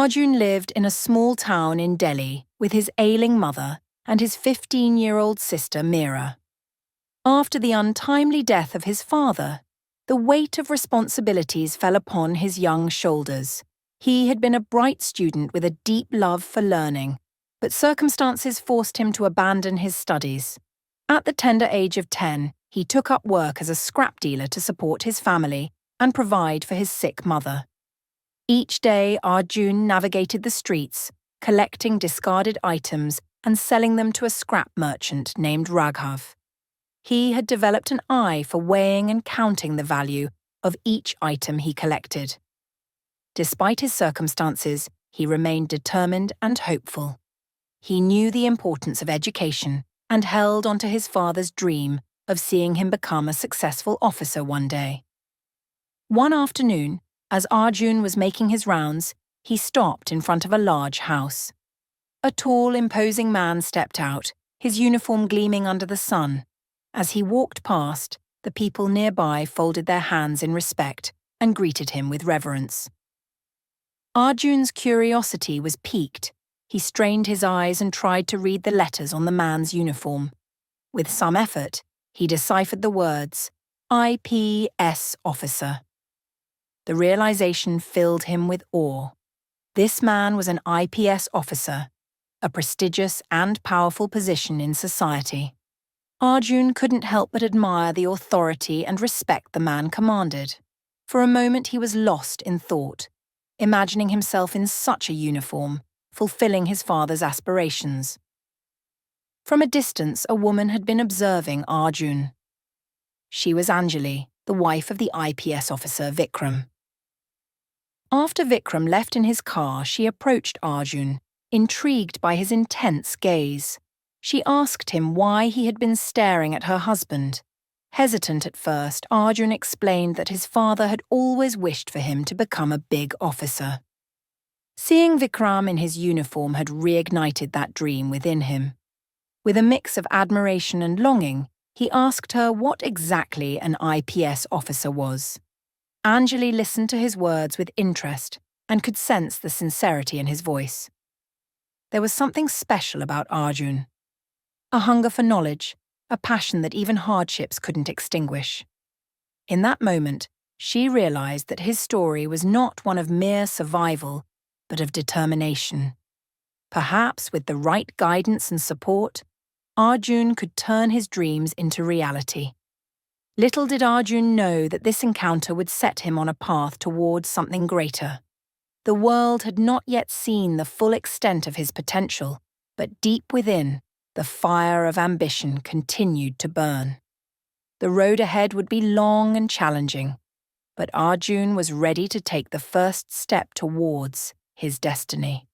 Arjun lived in a small town in Delhi with his ailing mother and his 15-year-old sister Meera. After the untimely death of his father, the weight of responsibilities fell upon his young shoulders. He had been a bright student with a deep love for learning, but circumstances forced him to abandon his studies. At the tender age of 10, he took up work as a scrap dealer to support his family and provide for his sick mother. Each day, Arjun navigated the streets, collecting discarded items and selling them to a scrap merchant named Raghav. He had developed an eye for weighing and counting the value of each item he collected. Despite his circumstances, he remained determined and hopeful. He knew the importance of education and held onto his father's dream of seeing him become a successful officer one day. One afternoon, as Arjun was making his rounds, he stopped in front of a large house. A tall, imposing man stepped out, his uniform gleaming under the sun. As he walked past, the people nearby folded their hands in respect and greeted him with reverence. Arjun's curiosity was piqued. He strained his eyes and tried to read the letters on the man's uniform. With some effort, he deciphered the words, IPS officer. The realization filled him with awe. This man was an IPS officer, a prestigious and powerful position in society. Arjun couldn't help but admire the authority and respect the man commanded. For a moment he was lost in thought, imagining himself in such a uniform, fulfilling his father's aspirations. From a distance, a woman had been observing Arjun. She was Anjali, the wife of the IPS officer Vikram. After Vikram left in his car, she approached Arjun, intrigued by his intense gaze. She asked him why he had been staring at her husband. Hesitant at first, Arjun explained that his father had always wished for him to become a big officer. Seeing Vikram in his uniform had reignited that dream within him. With a mix of admiration and longing, he asked her what exactly an IPS officer was. Anjali listened to his words with interest and could sense the sincerity in his voice. There was something special about Arjun. A hunger for knowledge, a passion that even hardships couldn't extinguish. In that moment, she realized that his story was not one of mere survival, but of determination. Perhaps with the right guidance and support, Arjun could turn his dreams into reality. Little did Arjun know that this encounter would set him on a path towards something greater. The world had not yet seen the full extent of his potential, but deep within, the fire of ambition continued to burn. The road ahead would be long and challenging, but Arjun was ready to take the first step towards his destiny.